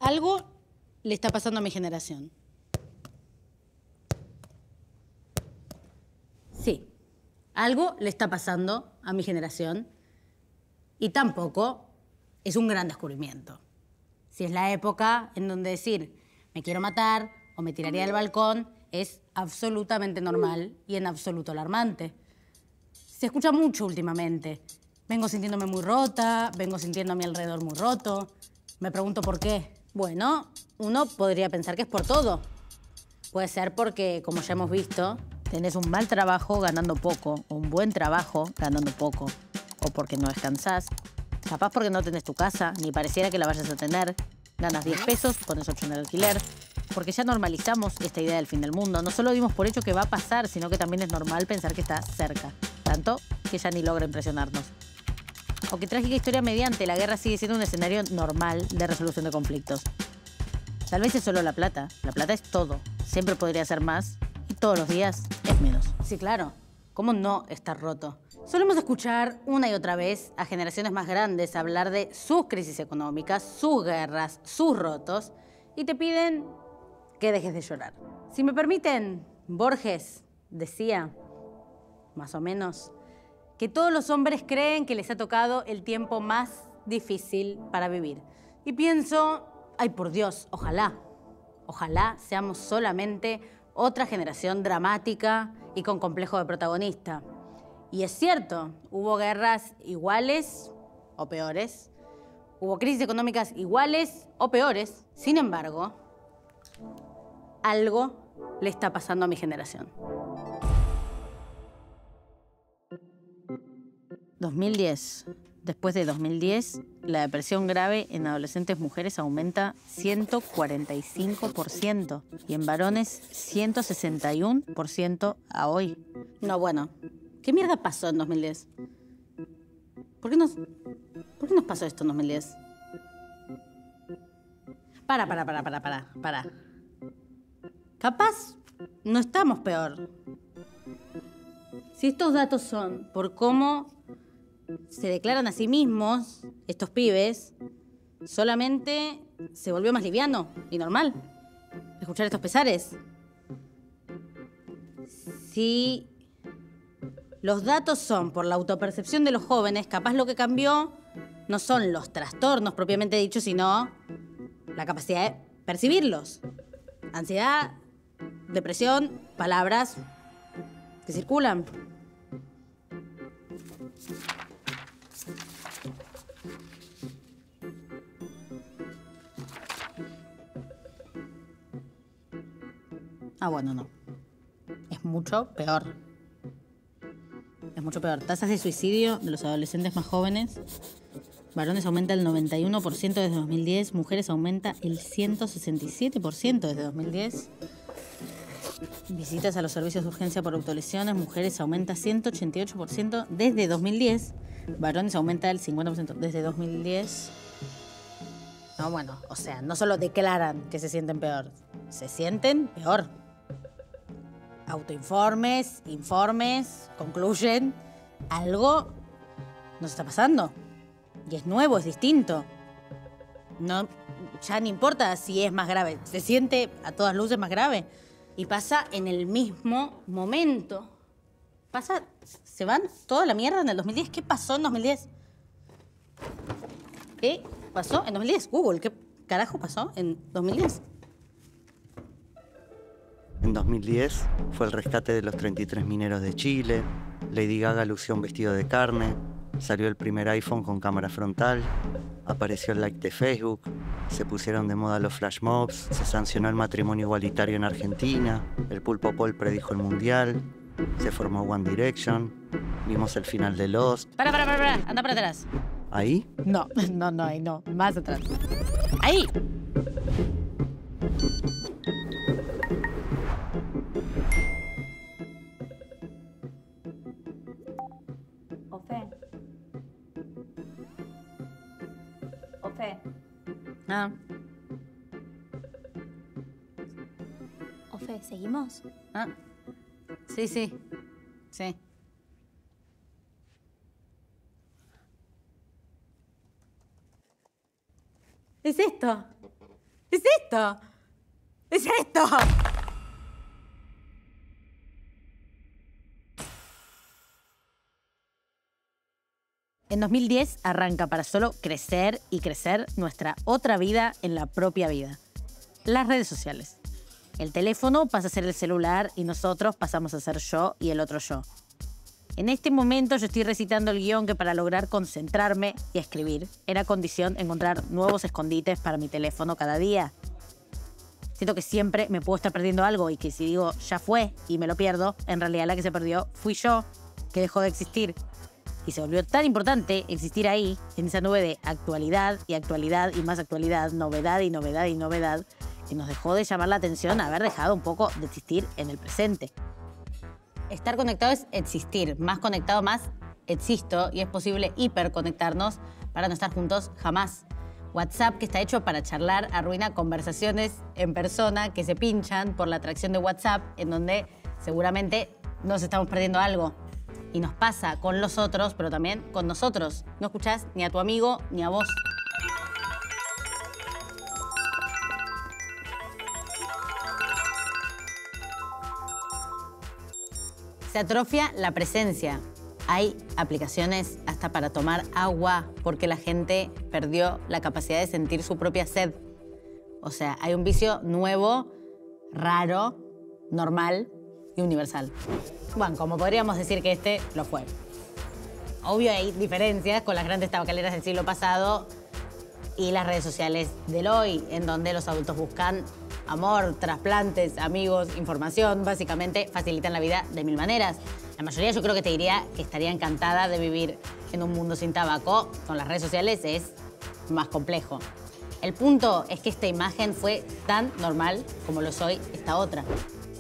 Algo le está pasando a mi generación. Sí, algo le está pasando a mi generación y tampoco es un gran descubrimiento. Si es la época en donde decir me quiero matar o me tiraría del balcón es absolutamente normal y en absoluto alarmante. Se escucha mucho últimamente. Vengo sintiéndome muy rota, vengo sintiendo a mi alrededor muy roto. Me pregunto por qué. Bueno, uno podría pensar que es por todo. Puede ser porque, como ya hemos visto, tenés un mal trabajo ganando poco, o un buen trabajo ganando poco, o porque no descansás, capaz porque no tenés tu casa, ni pareciera que la vayas a tener, ganas 10 pesos, pones 8 en el alquiler, porque ya normalizamos esta idea del fin del mundo. No solo dimos por hecho que va a pasar, sino que también es normal pensar que está cerca, tanto que ya ni logra impresionarnos. O que trágica historia mediante, la guerra sigue siendo un escenario normal de resolución de conflictos. Tal vez es solo la plata es todo, siempre podría ser más y todos los días es menos. Sí, claro, ¿cómo no estar roto? Solemos escuchar una y otra vez a generaciones más grandes hablar de sus crisis económicas, sus guerras, sus rotos, y te piden que dejes de llorar. Si me permiten, Borges decía, más o menos, que todos los hombres creen que les ha tocado el tiempo más difícil para vivir. Y pienso, ay por Dios, ojalá seamos solamente otra generación dramática y con complejo de protagonista. Y es cierto, hubo guerras iguales o peores, hubo crisis económicas iguales o peores. Sin embargo, algo le está pasando a mi generación. 2010. Después de 2010, la depresión grave en adolescentes mujeres aumenta 145% y en varones 161% a hoy. No, bueno, ¿qué mierda pasó en 2010? ¿Por qué nos pasó esto en 2010? Para. Capaz no estamos peor. Si estos datos son por cómo se declaran a sí mismos estos pibes, solamente se volvió más liviano y normal escuchar estos pesares. Si los datos son por la autopercepción de los jóvenes, capaz lo que cambió no son los trastornos propiamente dichos, sino la capacidad de percibirlos. Ansiedad, depresión, palabras que circulan. Ah, bueno, no. Es mucho peor. Es mucho peor. Tasas de suicidio de los adolescentes más jóvenes. Varones aumenta el 91% desde 2010. Mujeres aumenta el 167% desde 2010. Visitas a los servicios de urgencia por autolesiones. Mujeres aumenta 188% desde 2010. Varones aumenta el 50% desde 2010. No, bueno, o sea, no solo declaran que se sienten peor, se sienten peor. Autoinformes, informes, concluyen, algo nos está pasando. Y es nuevo, es distinto. No, ya no importa si es más grave, se siente a todas luces más grave. Y pasa en el mismo momento. Se van toda la mierda en el 2010. ¿Qué pasó en 2010? ¿Qué pasó en 2010? Google, ¿qué carajo pasó en 2010? En 2010 fue el rescate de los 33 mineros de Chile, Lady Gaga lució un vestido de carne, salió el primer iPhone con cámara frontal, apareció el like de Facebook, se pusieron de moda los flash mobs, se sancionó el matrimonio igualitario en Argentina, el Pulpo Paul predijo el mundial, se formó One Direction, vimos el final de Lost. Para, anda para atrás. ¿Ahí? No, ahí no, más atrás. ¡Ahí! Ofe. Ah. Ofe, ¿seguimos? Ah. Sí. ¿Es esto? ¡Es esto! ¡Es esto! En 2010 arranca para solo crecer y crecer nuestra otra vida en la propia vida. Las redes sociales. El teléfono pasa a ser el celular y nosotros pasamos a ser yo y el otro yo. En este momento yo estoy recitando el guión que para lograr concentrarme y escribir era condición encontrar nuevos escondites para mi teléfono cada día. Siento que siempre me puedo estar perdiendo algo y que si digo ya fue y me lo pierdo, en realidad la que se perdió fui yo, que dejó de existir. Y se volvió tan importante existir ahí, en esa nube de actualidad y más actualidad, novedad y novedad y novedad, que nos dejó de llamar la atención haber dejado un poco de existir en el presente. Estar conectado es existir, más conectado más existo y es posible hiperconectarnos para no estar juntos jamás. WhatsApp, que está hecho para charlar, arruina conversaciones en persona que se pinchan por la atracción de WhatsApp, en donde seguramente nos estamos perdiendo algo. Y nos pasa con los otros, pero también con nosotros. No escuchás ni a tu amigo ni a vos. Se atrofia la presencia. Hay aplicaciones hasta para tomar agua porque la gente perdió la capacidad de sentir su propia sed. O sea, hay un vicio nuevo, raro, normal y universal. Bueno, como podríamos decir que este lo fue. Obvio hay diferencias con las grandes tabacaleras del siglo pasado y las redes sociales del hoy, en donde los adultos buscan amor, trasplantes, amigos, información, básicamente facilitan la vida de mil maneras. La mayoría yo creo que te diría que estaría encantada de vivir en un mundo sin tabaco. Con las redes sociales es más complejo. El punto es que esta imagen fue tan normal como lo soy esta otra.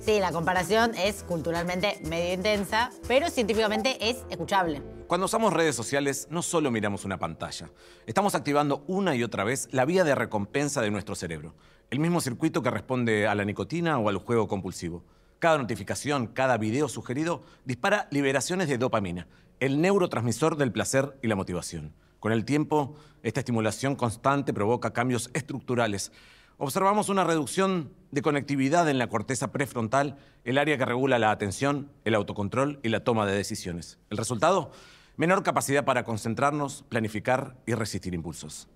Sí, la comparación es culturalmente medio intensa, pero científicamente es escuchable. Cuando usamos redes sociales, no solo miramos una pantalla. Estamos activando una y otra vez la vía de recompensa de nuestro cerebro. El mismo circuito que responde a la nicotina o al juego compulsivo. Cada notificación, cada video sugerido dispara liberaciones de dopamina, el neurotransmisor del placer y la motivación. Con el tiempo, esta estimulación constante provoca cambios estructurales. Observamos una reducción de conectividad en la corteza prefrontal, el área que regula la atención, el autocontrol y la toma de decisiones. El resultado, menor capacidad para concentrarnos, planificar y resistir impulsos.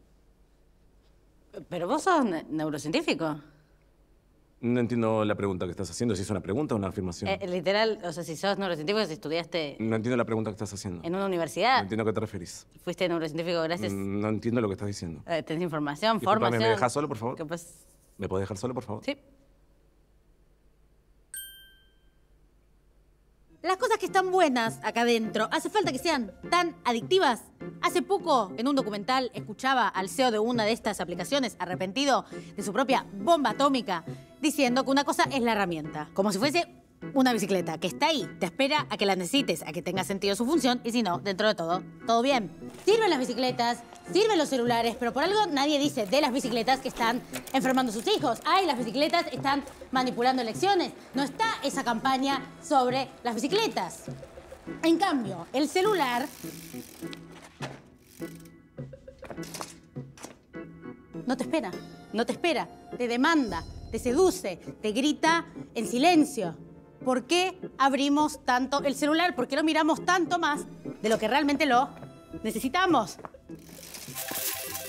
Pero vos sos neurocientífico. No entiendo la pregunta que estás haciendo, si es una pregunta o una afirmación. Literal, o sea, si sos neurocientífico, si estudiaste No entiendo la pregunta que estás haciendo. en una universidad, No entiendo a qué te referís. fuiste neurocientífico gracias... No entiendo lo que estás diciendo. tenés información, Disculpame, formación... ¿me dejás solo, por favor? Que pues... ¿Me podés dejar solo, por favor? Sí. Las cosas que están buenas acá adentro, ¿hace falta que sean tan adictivas? Hace poco, en un documental, escuchaba al CEO de una de estas aplicaciones, arrepentido de su propia bomba atómica, diciendo que una cosa es la herramienta, como si fuese una bicicleta, que está ahí, te espera a que la necesites, a que tenga sentido su función, y si no, dentro de todo bien. Sirven las bicicletas, sirven los celulares, pero por algo nadie dice de las bicicletas que están enfermando a sus hijos. Ay, las bicicletas están manipulando elecciones. No está esa campaña sobre las bicicletas. En cambio, el celular... no te espera, te demanda, te seduce, te grita en silencio. ¿Por qué abrimos tanto el celular? ¿Por qué lo miramos tanto más de lo que realmente lo necesitamos?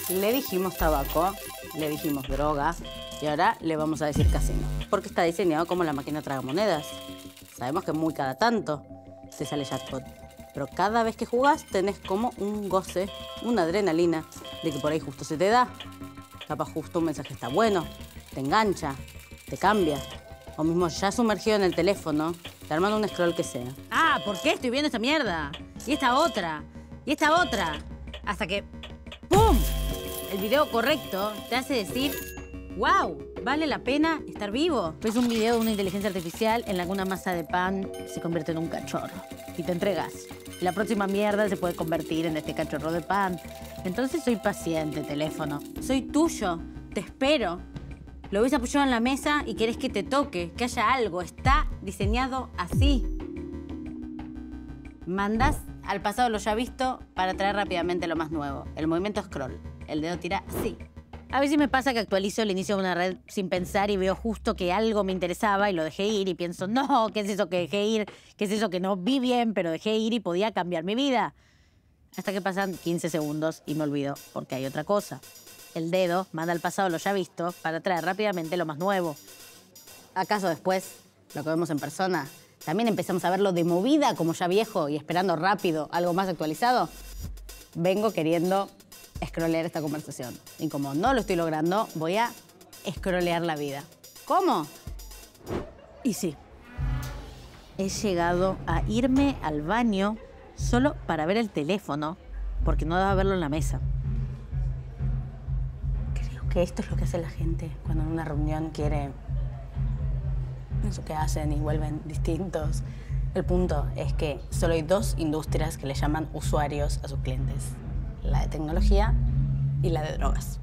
Le dijimos tabaco, le dijimos droga y ahora le vamos a decir casino. Porque está diseñado como la máquina tragamonedas. Sabemos que muy cada tanto te sale jackpot. Pero cada vez que jugás tenés como un goce, una adrenalina de que por ahí justo se te da. Capaz justo un mensaje está bueno, te engancha, te cambia. O mismo ya sumergido en el teléfono, te armando un scroll que sea. Ah, ¿por qué estoy viendo esta mierda? Y esta otra, y esta otra. Hasta que, ¡pum! El video correcto te hace decir, ¡wow! Vale la pena estar vivo. Ves un video de una inteligencia artificial en la que una masa de pan se convierte en un cachorro. Y te entregas. La próxima mierda se puede convertir en este cachorro de pan. Entonces soy paciente, teléfono. Soy tuyo. Te espero. Lo ves apoyado en la mesa y querés que te toque, que haya algo. Está diseñado así. Mandás al pasado lo ya visto para traer rápidamente lo más nuevo. El movimiento scroll. El dedo tira así. A veces me pasa que actualizo el inicio de una red sin pensar y veo justo que algo me interesaba y lo dejé ir y pienso, no, ¿qué es eso que dejé ir? ¿Qué es eso que no vi bien, pero dejé ir y podía cambiar mi vida? Hasta que pasan 15 segundos y me olvido porque hay otra cosa. El dedo manda al pasado lo ya visto para traer rápidamente lo más nuevo. ¿Acaso después, lo que vemos en persona, también empezamos a verlo de movida como ya viejo y esperando rápido algo más actualizado? Vengo queriendo scrollear esta conversación. Y como no lo estoy logrando, voy a scrollear la vida. ¿Cómo? Y sí, he llegado a irme al baño solo para ver el teléfono, porque no daba verlo en la mesa. Creo que esto es lo que hace la gente cuando en una reunión quiere... Eso que hacen y vuelven distintos. El punto es que solo hay dos industrias que le llaman usuarios a sus clientes. La de tecnología y la de drogas.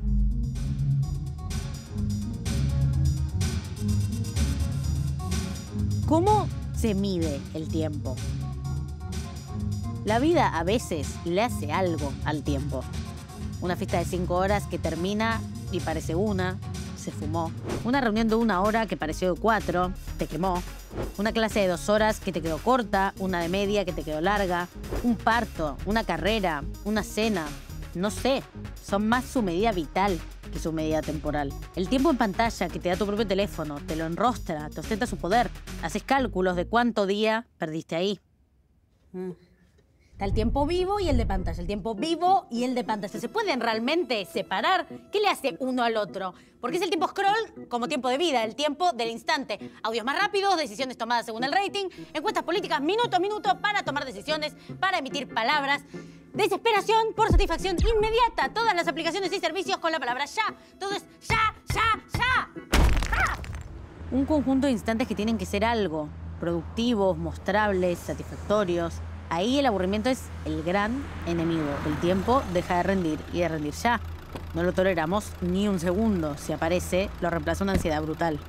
¿Cómo se mide el tiempo? La vida a veces le hace algo al tiempo. Una fiesta de 5 horas que termina y parece una, se fumó. Una reunión de 1 hora que pareció de 4, te quemó. Una clase de 2 horas que te quedó corta, una de media que te quedó larga. Un parto, una carrera, una cena. No sé, son más su medida vital que su medida temporal. El tiempo en pantalla que te da tu propio teléfono, te lo enrostra, te ostenta su poder. Haces cálculos de cuánto día perdiste ahí. Está el tiempo vivo y el de pantalla. El tiempo vivo y el de pantalla. ¿Se pueden realmente separar? ¿Qué le hace uno al otro? Porque es el tiempo scroll como tiempo de vida, el tiempo del instante. Audios más rápidos, decisiones tomadas según el rating, encuestas políticas minuto a minuto para tomar decisiones, para emitir palabras. Desesperación por satisfacción inmediata. Todas las aplicaciones y servicios con la palabra ya. Todo es ya, ya, ya. ¡Ah! Un conjunto de instantes que tienen que ser algo. Productivos, mostrables, satisfactorios. Ahí el aburrimiento es el gran enemigo. El tiempo deja de rendir y de rendir ya. No lo toleramos ni un segundo. Si aparece, lo reemplaza una ansiedad brutal.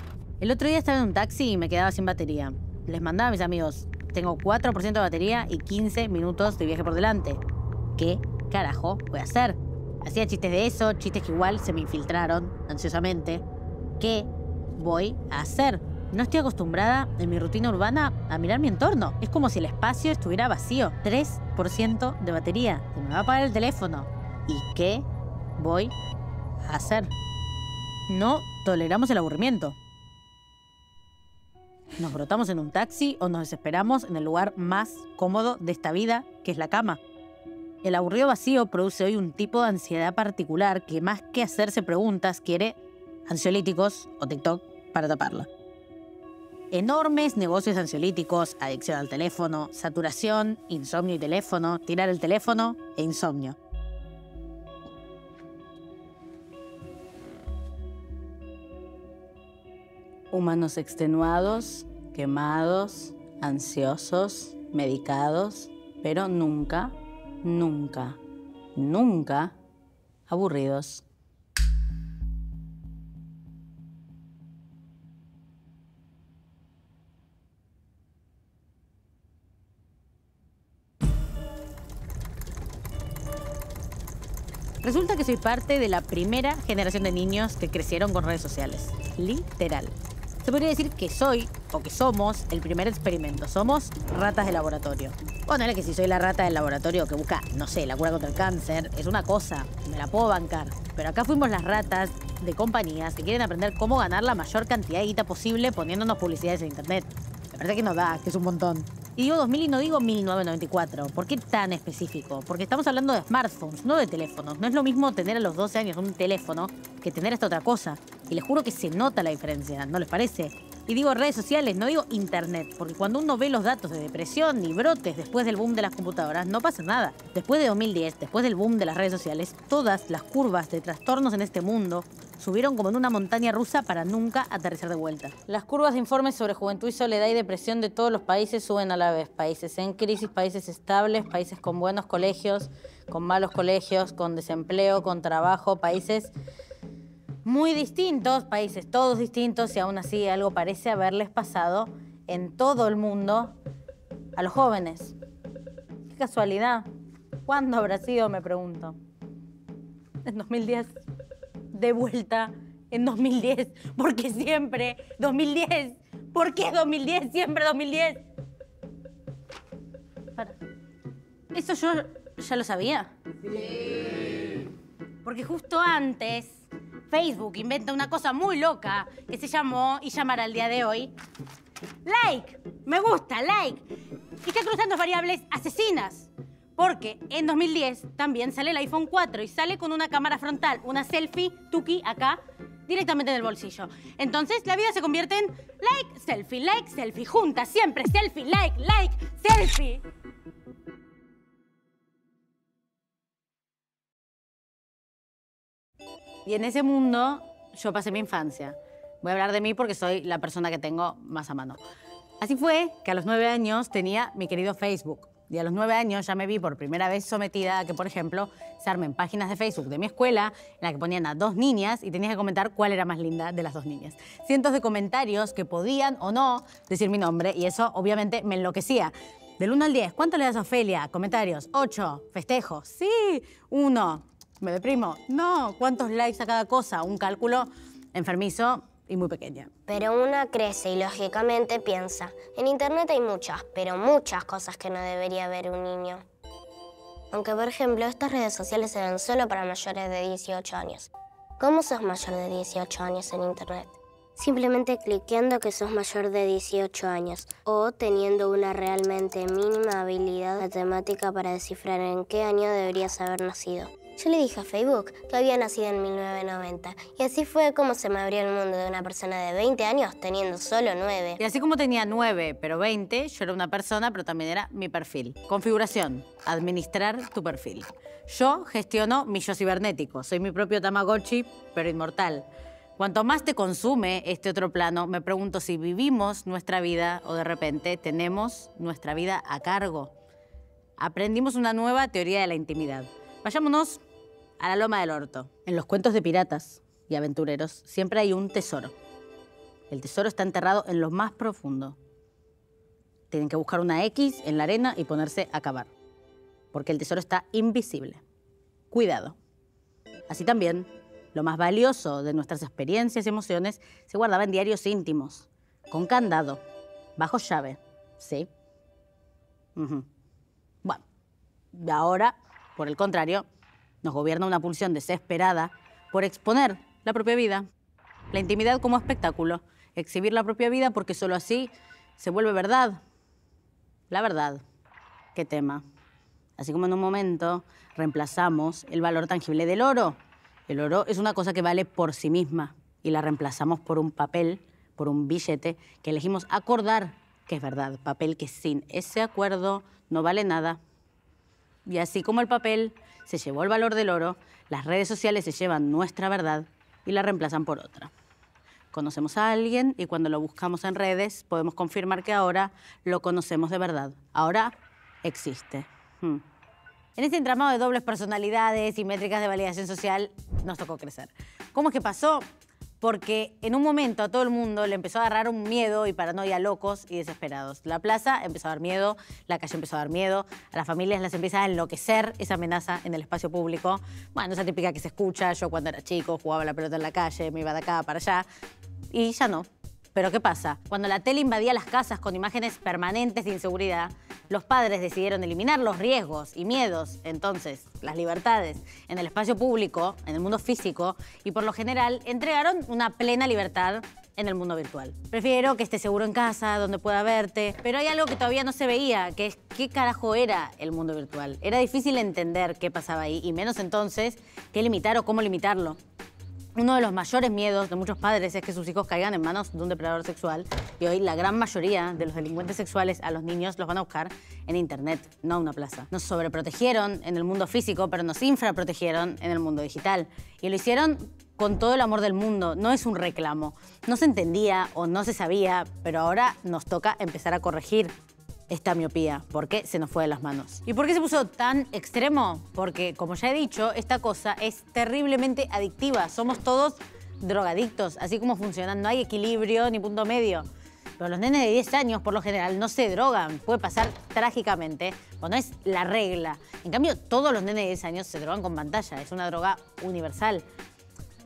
El otro día estaba en un taxi y me quedaba sin batería. Les mandaba a mis amigos, tengo 4% de batería y 15 minutos de viaje por delante. ¿Qué carajo voy a hacer? Hacía chistes de eso, chistes que igual se me infiltraron ansiosamente. ¿Qué voy a hacer? No estoy acostumbrada en mi rutina urbana a mirar mi entorno. Es como si el espacio estuviera vacío. 3% de batería. Se me va a apagar el teléfono. ¿Y qué voy a hacer? No toleramos el aburrimiento. Nos brotamos en un taxi o nos desesperamos en el lugar más cómodo de esta vida, que es la cama. El aburrido vacío produce hoy un tipo de ansiedad particular que más que hacerse preguntas quiere ansiolíticos o TikTok para taparla. Enormes negocios ansiolíticos, adicción al teléfono, saturación, insomnio y teléfono, tirar el teléfono e insomnio. Humanos extenuados, quemados, ansiosos, medicados, pero nunca, nunca, nunca aburridos. Resulta que soy parte de la primera generación de niños que crecieron con redes sociales. Literal. Se podría decir que soy, o que somos, el primer experimento. Somos ratas de laboratorio. Bueno, es que si soy la rata del laboratorio que busca, no sé, la cura contra el cáncer, es una cosa, me la puedo bancar. Pero acá fuimos las ratas de compañías que quieren aprender cómo ganar la mayor cantidad de guita posible poniéndonos publicidades en internet. La verdad que no da, que es un montón. Y digo 2000 y no digo 1994. ¿Por qué tan específico? Porque estamos hablando de smartphones, no de teléfonos. No es lo mismo tener a los 12 años un teléfono que tener esta otra cosa. Y les juro que se nota la diferencia, ¿no les parece? Y digo redes sociales, no digo internet, porque cuando uno ve los datos de depresión y brotes después del boom de las computadoras, no pasa nada. Después de 2010, después del boom de las redes sociales, todas las curvas de trastornos en este mundo subieron como en una montaña rusa para nunca aterrizar de vuelta. Las curvas de informes sobre juventud y soledad y depresión de todos los países suben a la vez. Países en crisis, países estables, países con buenos colegios, con malos colegios, con desempleo, con trabajo, países muy distintos, países todos distintos, y aún así algo parece haberles pasado en todo el mundo a los jóvenes. Qué casualidad. ¿Cuándo habrá sido, me pregunto? ¿En 2010? de vuelta en 2010. Porque siempre 2010. ¿Por qué 2010? Siempre 2010. Para. ¿Eso yo ya lo sabía? Sí. Porque justo antes Facebook inventa una cosa muy loca que se llamó y llamará al día de hoy like. Me gusta, like. Y está cruzando variables asesinas. Porque en 2010 también sale el iPhone 4 y sale con una cámara frontal, una selfie, tuki, acá, directamente en el bolsillo. Entonces la vida se convierte en like, selfie, juntas, siempre selfie, like, selfie. Y en ese mundo yo pasé mi infancia. Voy a hablar de mí porque soy la persona que tengo más a mano. Así fue que a los 9 años tenía mi querido Facebook. Y a los 9 años ya me vi por primera vez sometida a que, por ejemplo, se armen páginas de Facebook de mi escuela en la que ponían a 2 niñas y tenías que comentar cuál era más linda de las 2 niñas. Cientos de comentarios que podían o no decir mi nombre y eso obviamente me enloquecía. Del 1 al 10, ¿cuánto le das a Ofelia? Comentarios, 8. Festejo, sí, 1. ¿Me deprimo? No. ¿Cuántos likes a cada cosa? Un cálculo enfermizo y muy pequeña. Pero una crece y lógicamente piensa, en internet hay muchas, pero muchas cosas que no debería ver un niño. Aunque, por ejemplo, estas redes sociales se ven solo para mayores de 18 años. ¿Cómo sos mayor de 18 años en internet? Simplemente cliqueando que sos mayor de 18 años o teniendo una realmente mínima habilidad matemática para descifrar en qué año deberías haber nacido. Yo le dije a Facebook que había nacido en 1990 y así fue como se me abrió el mundo de una persona de 20 años teniendo solo 9. Y así como tenía 9, pero 20, yo era una persona, pero también era mi perfil. Configuración, administrar tu perfil. Yo gestiono mi yo cibernético. Soy mi propio Tamagotchi, pero inmortal. Cuanto más te consume este otro plano, me pregunto si vivimos nuestra vida o de repente tenemos nuestra vida a cargo. Aprendimos una nueva teoría de la intimidad. Vayámonos a la loma del orto. En los cuentos de piratas y aventureros siempre hay un tesoro. El tesoro está enterrado en lo más profundo. Tienen que buscar una X en la arena y ponerse a cavar. Porque el tesoro está invisible. Cuidado. Así también, lo más valioso de nuestras experiencias y emociones se guardaba en diarios íntimos, con candado, bajo llave, ¿sí? Bueno, ahora, por el contrario, nos gobierna una pulsión desesperada por exponer la propia vida, la intimidad como espectáculo, exhibir la propia vida porque solo así se vuelve verdad. La verdad. ¿Qué tema? Así como en un momento reemplazamos el valor tangible del oro. El oro es una cosa que vale por sí misma y la reemplazamos por un papel, por un billete que elegimos acordar que es verdad. Papel que sin ese acuerdo no vale nada. Y así como el papel se llevó el valor del oro, las redes sociales se llevan nuestra verdad y la reemplazan por otra. Conocemos a alguien y cuando lo buscamos en redes podemos confirmar que ahora lo conocemos de verdad. Ahora existe. En este entramado de dobles personalidades y métricas de validación social nos tocó crecer. ¿Cómo es que pasó? Porque en un momento a todo el mundo le empezó a agarrar un miedo y paranoia locos y desesperados. La plaza empezó a dar miedo, la calle empezó a dar miedo, a las familias las empieza a enloquecer esa amenaza en el espacio público. Bueno, esa típica que se escucha, yo cuando era chico jugaba la pelota en la calle, me iba de acá para allá y ya no. Pero ¿qué pasa? Cuando la tele invadía las casas con imágenes permanentes de inseguridad, los padres decidieron eliminar los riesgos y miedos, entonces, las libertades, en el espacio público, en el mundo físico, y por lo general entregaron una plena libertad en el mundo virtual. Prefiero que estés seguro en casa, donde pueda verte, pero hay algo que todavía no se veía, que es qué carajo era el mundo virtual. Era difícil entender qué pasaba ahí, y menos entonces qué limitar o cómo limitarlo. Uno de los mayores miedos de muchos padres es que sus hijos caigan en manos de un depredador sexual y hoy la gran mayoría de los delincuentes sexuales a los niños los van a buscar en internet, no a una plaza. Nos sobreprotegieron en el mundo físico, pero nos infraprotegieron en el mundo digital. Y lo hicieron con todo el amor del mundo, no es un reclamo. No se entendía o no se sabía, pero ahora nos toca empezar a corregir esta miopía, porque se nos fue de las manos. ¿Y por qué se puso tan extremo? Porque, como ya he dicho, esta cosa es terriblemente adictiva. Somos todos drogadictos, así como funcionan. No hay equilibrio ni punto medio. Pero los nenes de 10 años, por lo general, no se drogan. Puede pasar trágicamente, o no es la regla. En cambio, todos los nenes de 10 años se drogan con pantalla. Es una droga universal.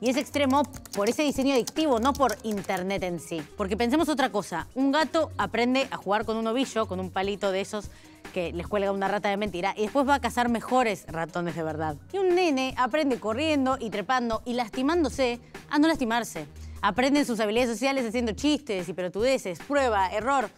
Y es extremo por ese diseño adictivo, no por Internet en sí. Porque pensemos otra cosa. Un gato aprende a jugar con un ovillo, con un palito de esos que les cuelga una rata de mentira, y después va a cazar mejores ratones de verdad. Y un nene aprende corriendo y trepando y lastimándose a no lastimarse. Aprenden sus habilidades sociales haciendo chistes y pelotudeces, prueba, error.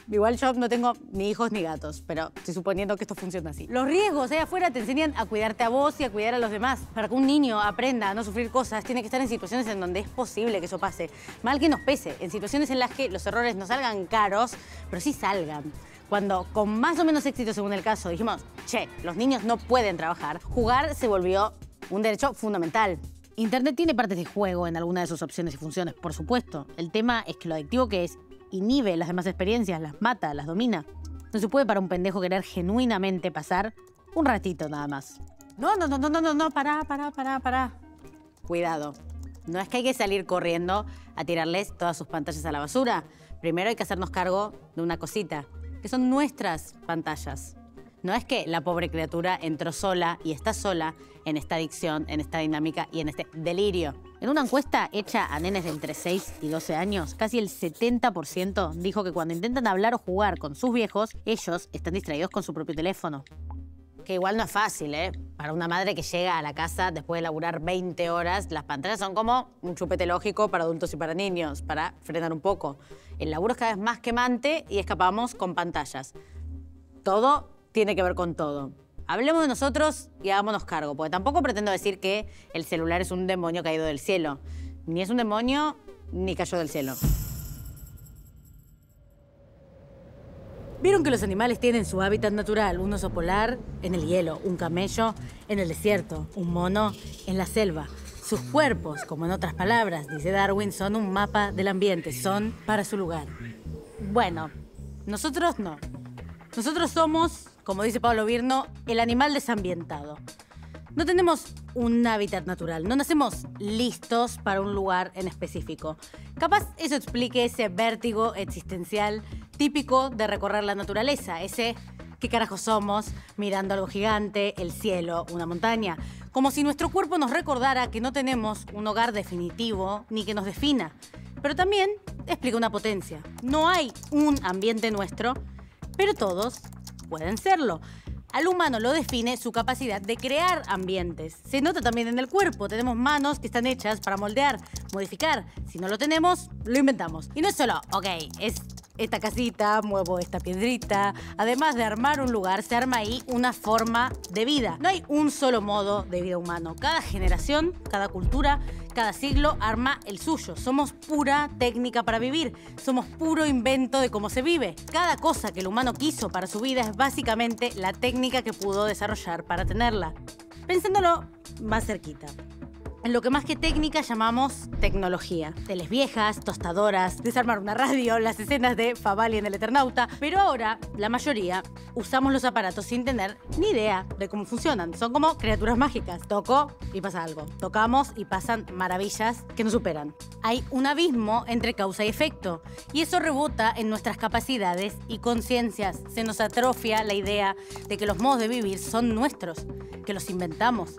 Igual yo no tengo ni hijos ni gatos, pero estoy suponiendo que esto funciona así. Los riesgos ahí afuera te enseñan a cuidarte a vos y a cuidar a los demás. Para que un niño aprenda a no sufrir cosas, tiene que estar en situaciones en donde es posible que eso pase. Mal que nos pese, en situaciones en las que los errores no salgan caros, pero sí salgan. Cuando, con más o menos éxito según el caso, dijimos, che, los niños no pueden trabajar, jugar se volvió un derecho fundamental. Internet tiene partes de juego en alguna de sus opciones y funciones, por supuesto. El tema es que lo adictivo que es inhibe las demás experiencias, las mata, las domina. No se puede para un pendejo querer genuinamente pasar un ratito nada más. No, pará. Cuidado. No es que hay que salir corriendo a tirarles todas sus pantallas a la basura. Primero hay que hacernos cargo de una cosita, que son nuestras pantallas. No es que la pobre criatura entró sola y está sola en esta adicción, en esta dinámica y en este delirio. En una encuesta hecha a nenes de entre 6 y 12 años, casi el 70% dijo que cuando intentan hablar o jugar con sus viejos, ellos están distraídos con su propio teléfono. Que igual no es fácil, ¿eh? Para una madre que llega a la casa después de laburar 20 horas, las pantallas son como un chupete lógico para adultos y para niños, para frenar un poco. El laburo es cada vez más quemante y escapamos con pantallas. Todo tiene que ver con todo. Hablemos de nosotros y hagámonos cargo, porque tampoco pretendo decir que el celular es un demonio caído del cielo. Ni es un demonio, ni cayó del cielo. ¿Vieron que los animales tienen su hábitat natural? Un oso polar en el hielo, un camello en el desierto, un mono en la selva. Sus cuerpos, como en otras palabras, dice Darwin, son un mapa del ambiente, son para su lugar. Bueno, nosotros no. Nosotros somos, como dice Pablo Virno, el animal desambientado. No tenemos un hábitat natural, no nacemos listos para un lugar en específico. Capaz eso explique ese vértigo existencial típico de recorrer la naturaleza, ese ¿qué carajo somos? Mirando algo gigante, el cielo, una montaña. Como si nuestro cuerpo nos recordara que no tenemos un hogar definitivo ni que nos defina. Pero también explica una potencia. No hay un ambiente nuestro, pero todos pueden serlo. Al humano lo define su capacidad de crear ambientes. Se nota también en el cuerpo. Tenemos manos que están hechas para moldear, modificar. Si no lo tenemos, lo inventamos. Y no es solo, ok, es esta casita, muevo esta piedrita. Además de armar un lugar, se arma ahí una forma de vida. No hay un solo modo de vida humano. Cada generación, cada cultura, cada siglo arma el suyo. Somos pura técnica para vivir. Somos puro invento de cómo se vive. Cada cosa que el humano quiso para su vida es básicamente la técnica que pudo desarrollar para tenerla. Pensándolo más cerquita. En lo que más que técnica llamamos tecnología. Teles viejas, tostadoras, desarmar una radio, las escenas de Favali en El Eternauta. Pero ahora, la mayoría, usamos los aparatos sin tener ni idea de cómo funcionan. Son como criaturas mágicas. Toco y pasa algo. Tocamos y pasan maravillas que nos superan. Hay un abismo entre causa y efecto. Y eso rebota en nuestras capacidades y conciencias. Se nos atrofia la idea de que los modos de vivir son nuestros, que los inventamos.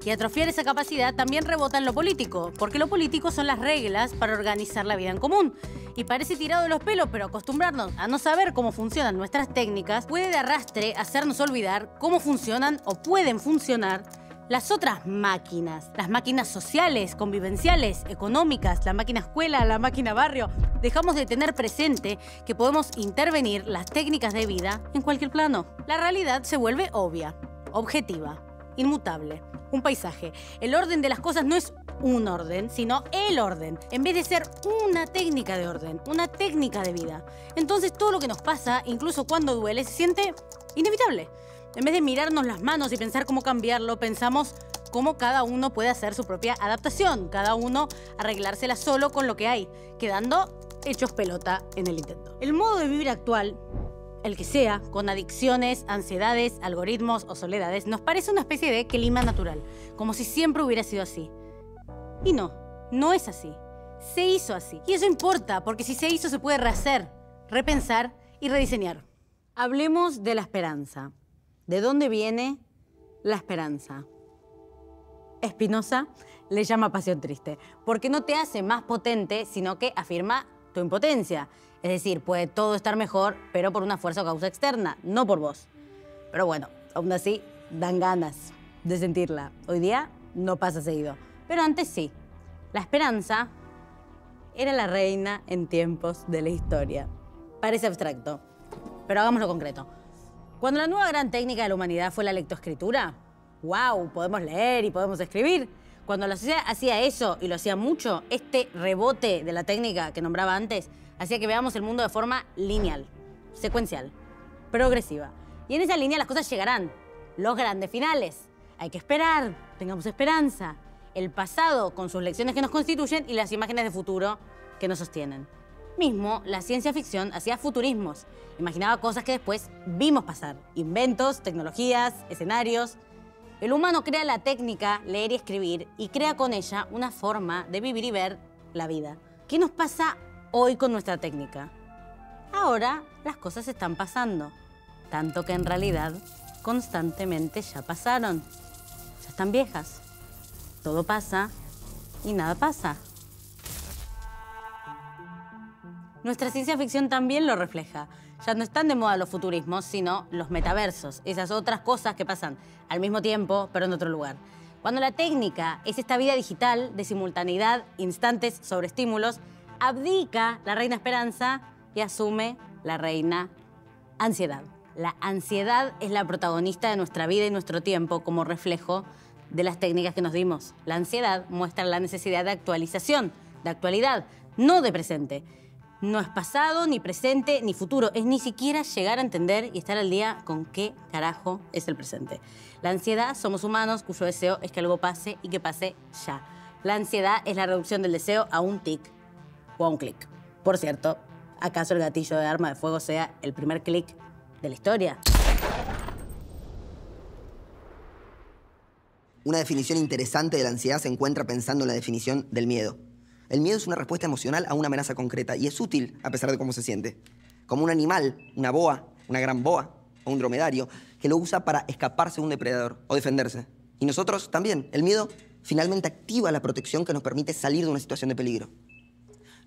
Y atrofiar esa capacidad también rebota en lo político, porque lo político son las reglas para organizar la vida en común. Y parece tirado de los pelos, pero acostumbrarnos a no saber cómo funcionan nuestras técnicas puede de arrastre hacernos olvidar cómo funcionan o pueden funcionar las otras máquinas. Las máquinas sociales, convivenciales, económicas, la máquina escuela, la máquina barrio. Dejamos de tener presente que podemos intervenir las técnicas de vida en cualquier plano. La realidad se vuelve obvia, objetiva, inmutable. Un paisaje. El orden de las cosas no es un orden, sino el orden. En vez de ser una técnica de orden, una técnica de vida. Entonces todo lo que nos pasa, incluso cuando duele, se siente inevitable. En vez de mirarnos las manos y pensar cómo cambiarlo, pensamos cómo cada uno puede hacer su propia adaptación. Cada uno arreglársela solo con lo que hay, quedando hechos pelota en el intento. El modo de vivir actual, el que sea, con adicciones, ansiedades, algoritmos o soledades, nos parece una especie de clima natural, como si siempre hubiera sido así. Y no, no es así. Se hizo así. Y eso importa, porque si se hizo se puede rehacer, repensar y rediseñar. Hablemos de la esperanza. ¿De dónde viene la esperanza? Spinoza le llama pasión triste, porque no te hace más potente, sino que afirma tu impotencia. Es decir, puede todo estar mejor, pero por una fuerza o causa externa, no por vos. Pero bueno, aún así, dan ganas de sentirla. Hoy día no pasa seguido, pero antes sí. La esperanza era la reina en tiempos de la historia. Parece abstracto, pero hagámoslo concreto. Cuando la nueva gran técnica de la humanidad fue la lectoescritura, ¡wow! Podemos leer y podemos escribir. Cuando la sociedad hacía eso, y lo hacía mucho, este rebote de la técnica que nombraba antes, hacía que veamos el mundo de forma lineal, secuencial, progresiva. Y en esa línea las cosas llegarán. Los grandes finales. Hay que esperar, tengamos esperanza. El pasado con sus lecciones que nos constituyen y las imágenes de futuro que nos sostienen. Mismo, la ciencia ficción hacía futurismos. Imaginaba cosas que después vimos pasar. Inventos, tecnologías, escenarios. El humano crea la técnica, leer y escribir, y crea con ella una forma de vivir y ver la vida. ¿Qué nos pasa hoy con nuestra técnica? Ahora las cosas están pasando. Tanto que en realidad constantemente ya pasaron. Ya están viejas. Todo pasa y nada pasa. Nuestra ciencia ficción también lo refleja. Ya no están de moda los futurismos, sino los metaversos. Esas otras cosas que pasan al mismo tiempo, pero en otro lugar. Cuando la técnica es esta vida digital de simultaneidad, instantes sobre estímulos, abdica la reina esperanza y asume la reina ansiedad. La ansiedad es la protagonista de nuestra vida y nuestro tiempo como reflejo de las técnicas que nos dimos. La ansiedad muestra la necesidad de actualización, de actualidad, no de presente. No es pasado, ni presente, ni futuro. Es ni siquiera llegar a entender y estar al día con qué carajo es el presente. La ansiedad somos humanos cuyo deseo es que algo pase y que pase ya. La ansiedad es la reducción del deseo a un tic o a un clic. Por cierto, ¿acaso el gatillo de arma de fuego sea el primer clic de la historia? Una definición interesante de la ansiedad se encuentra pensando en la definición del miedo. El miedo es una respuesta emocional a una amenaza concreta y es útil a pesar de cómo se siente. Como un animal, una boa, una gran boa o un dromedario, que lo usa para escaparse de un depredador o defenderse. Y nosotros también. El miedo finalmente activa la protección que nos permite salir de una situación de peligro.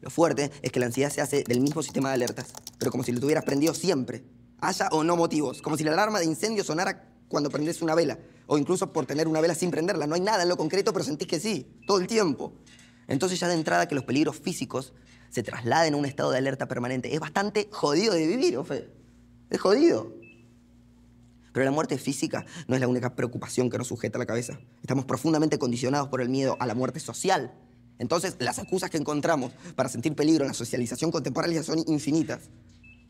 Lo fuerte es que la ansiedad se hace del mismo sistema de alertas, pero como si lo tuvieras prendido siempre, haya o no motivos. Como si la alarma de incendio sonara cuando prendes una vela, o incluso por tener una vela sin prenderla. No hay nada en lo concreto, pero sentís que sí, todo el tiempo. Entonces ya de entrada que los peligros físicos se trasladen a un estado de alerta permanente. Es bastante jodido de vivir, Ofe. Es jodido. Pero la muerte física no es la única preocupación que nos sujeta a la cabeza. Estamos profundamente condicionados por el miedo a la muerte social. Entonces, las excusas que encontramos para sentir peligro en la socialización contemporánea son infinitas.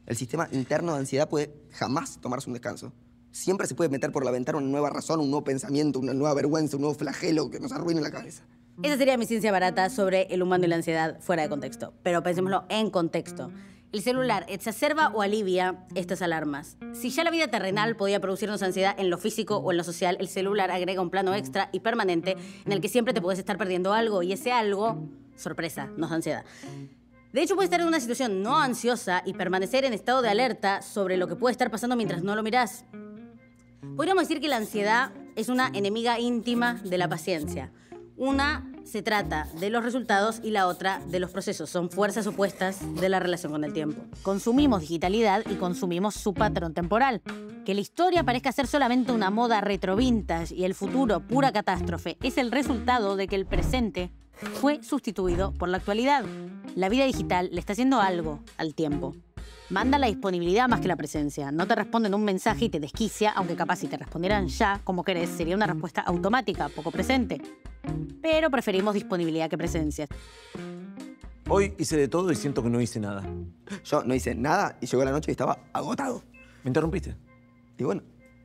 El sistema interno de ansiedad puede jamás tomarse un descanso. Siempre se puede meter por la ventana una nueva razón, un nuevo pensamiento, una nueva vergüenza, un nuevo flagelo que nos arruine la cabeza. Esa sería mi ciencia barata sobre el humano y la ansiedad fuera de contexto. Pero pensémoslo en contexto. El celular exacerba o alivia estas alarmas. Si ya la vida terrenal podía producirnos ansiedad en lo físico o en lo social, el celular agrega un plano extra y permanente en el que siempre te puedes estar perdiendo algo y ese algo, sorpresa, nos da ansiedad. De hecho, puedes estar en una situación no ansiosa y permanecer en estado de alerta sobre lo que puede estar pasando mientras no lo mirás. Podríamos decir que la ansiedad es una enemiga íntima de la paciencia. Una se trata de los resultados y la otra de los procesos. Son fuerzas opuestas de la relación con el tiempo. Consumimos digitalidad y consumimos su patrón temporal. Que la historia parezca ser solamente una moda retro-vintage y el futuro pura catástrofe es el resultado de que el presente fue sustituido por la actualidad. La vida digital le está haciendo algo al tiempo. Manda la disponibilidad más que la presencia. No te responden un mensaje y te desquicia, aunque capaz si te respondieran ya, como querés, sería una respuesta automática, poco presente. Pero preferimos disponibilidad que presencia. Hoy hice de todo y siento que no hice nada. Yo no hice nada y llegó la noche y estaba agotado. ¿Me interrumpiste? Y bueno,